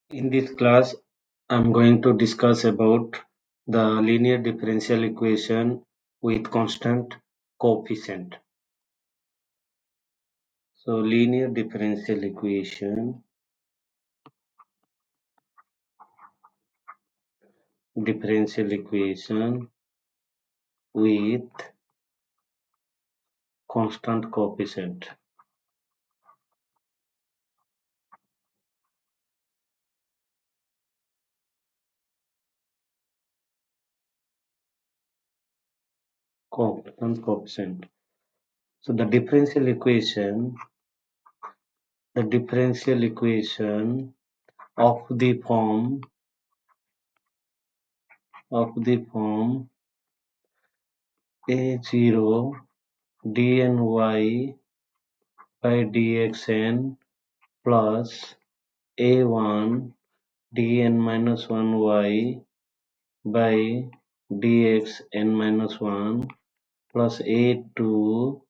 In this class, I'm going to discuss about the linear differential equation with constant coefficient. So linear differential equation with constant coefficient. Constant coefficient. So the differential equation of the form a0 dny by dxn plus a1 dn minus 1y by dxn minus 1 plus a2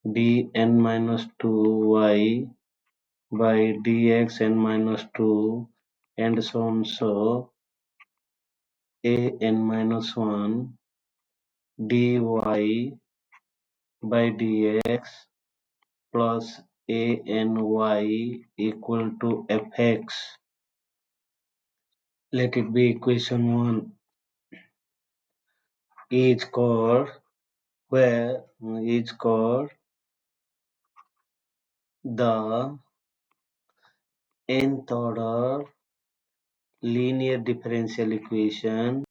dn minus 2y by dxn minus 2 and so on, so an minus 1 dy by dx plus any equal to fx. Let it be equation 1 is called the nth order linear differential equation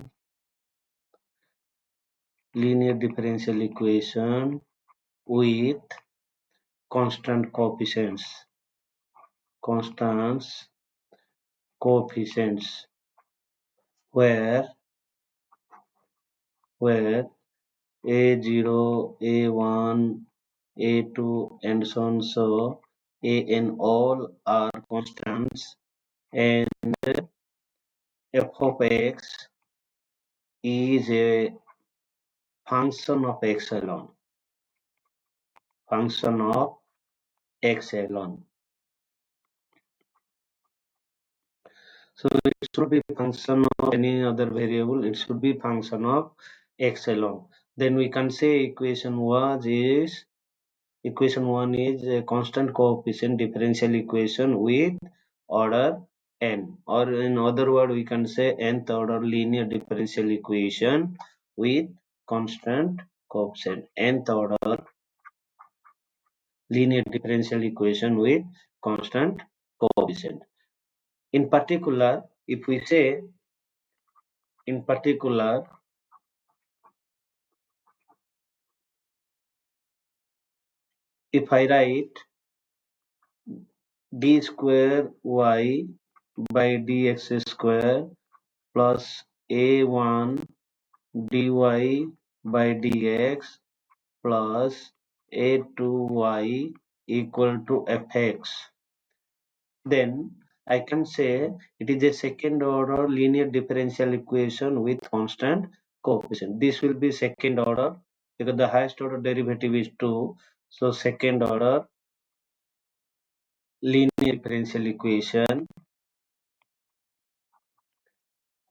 with constant coefficients where a0 a1 a2 and so on, so an all are constants and f of x is a function of epsilon. So it should be function of any other variable. It should be function of epsilon. Then we can say equation 1 is a constant coefficient differential equation with order n, or in other word we can say nth order linear differential equation with constant coefficient. Nth order linear differential equation with constant coefficient. In particular, if I write d square y by dx square plus a1 dy by dx plus a2y equal to fx, then I can say it is a second order linear differential equation with constant coefficient. This will be second order because the highest order derivative is 2. So second order linear differential equation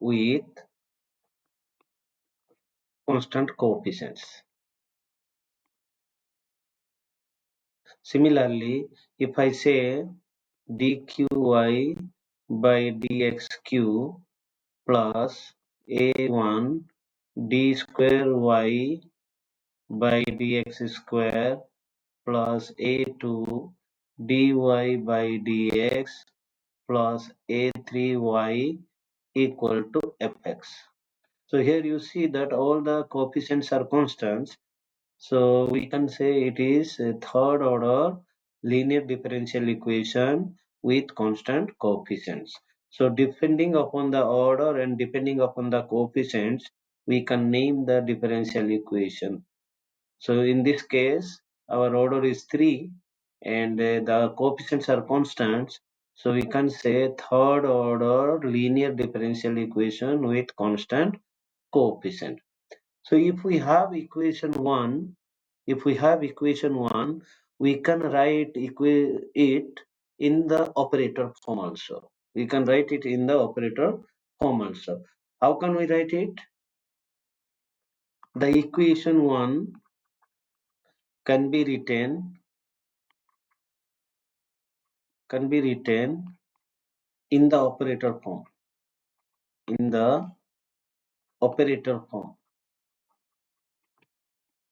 with constant coefficients. Similarly, if I say dqy by dxq plus a1 d square y by dx square plus a2 dy by dx plus a3y equal to fx. So here you see that all the coefficients are constants. So we can say it is a third order linear differential equation with constant coefficients. So depending upon the order and depending upon the coefficients, we can name the differential equation. So in this case, our order is 3 and the coefficients are constants. So we can say third order linear differential equation with constant coefficient. So if we have equation 1, we can write it in the operator form also. We can write it in the operator form also. How can we write it? The equation 1 can be written in the operator form. In the operator form.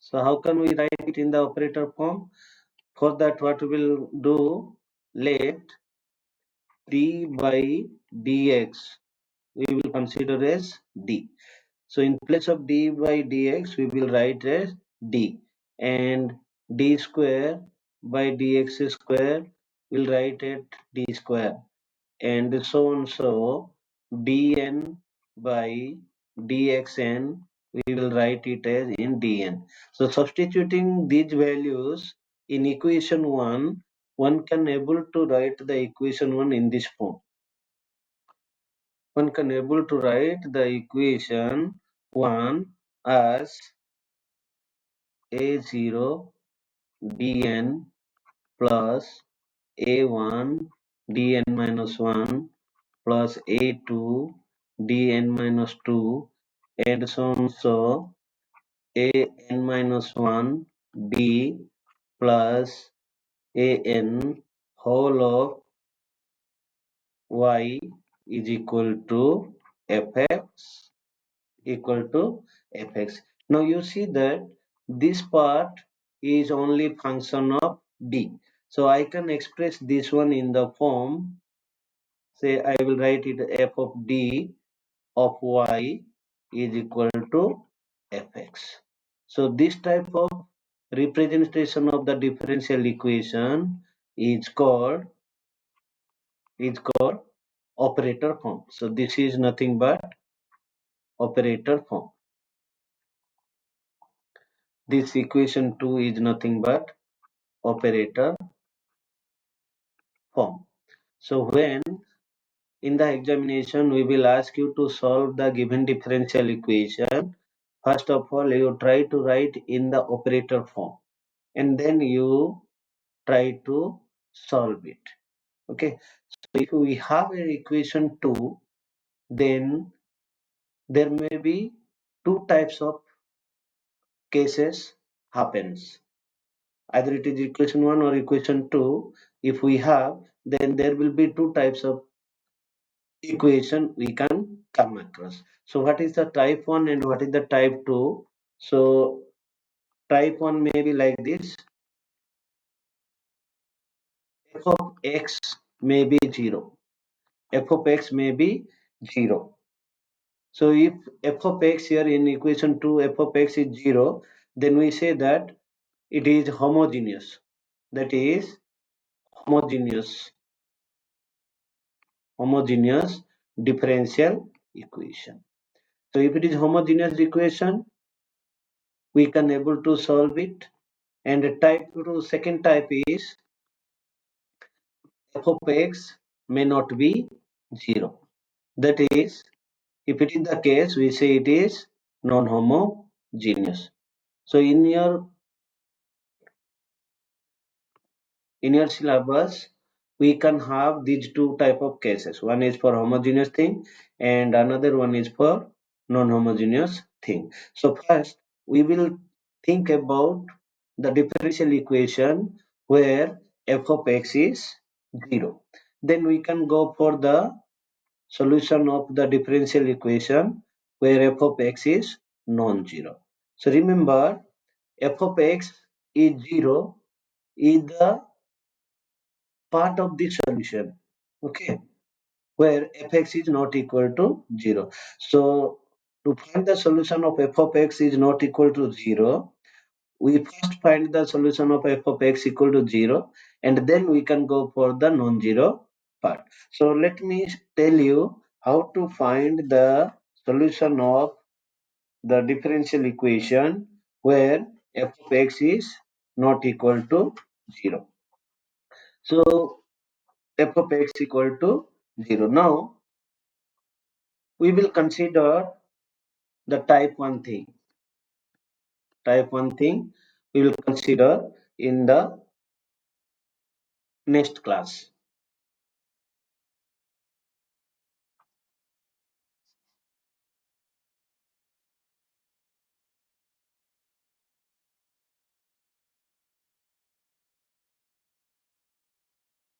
So how can we write it in the operator form? For that, what we will do, let d by dx we will consider as d. So in place of d by dx, we will write as d, and d square by dx square will write it d square, and so on. So dn by dxn we will write it as in dn. So substituting these values in equation 1, one can able to write the equation 1 in this form. One can able to write the equation 1 as a0 dn plus a1 dn minus 1 plus a2 dn minus 2 and so on. So an minus 1 d plus an whole of y is equal to fx equal to fx. Now you see that this part is only function of d. So I can express this one in the form, say I will write it f of d of y is equal to fx. So this type of representation of the differential equation is called operator form. So this is nothing but operator form. This equation 2 is nothing but operator form. So when in the examination we will ask you to solve the given differential equation, first of all you try to write in the operator form and then you try to solve it. Okay, so if we have an equation 2, then there may be two types of cases happens. Either it is equation 1 or equation 2. If we have, then there will be two types of equation we can come across. So what is the type 1 and what is the type 2? So type 1 may be like this. F of x may be 0. F of x may be 0. So if f of x here in equation 2, f of x is 0, then we say that it is homogeneous. That is homogeneous differential equation. So if it is homogeneous equation, we can able to solve it. And the type 2, second type is f of x may not be 0. That is, if it is the case, we say it is non-homogeneous. So in your syllabus, we can have these two type of cases. One is for homogeneous thing and another one is for non-homogeneous thing. So first, we will think about the differential equation where f of x is 0. Then we can go for the solution of the differential equation where f of x is non-zero. So remember, f of x is 0 is the part of the solution, okay, where fx is not equal to 0. So to find the solution of f of x is not equal to 0, we first find the solution of f of x equal to 0 and then we can go for the non-zero part. So let me tell you how to find the solution of the differential equation where f of x is not equal to 0. So f of x equal to 0. Now we will consider the type 1 thing. Type 1 thing we will consider in the next class.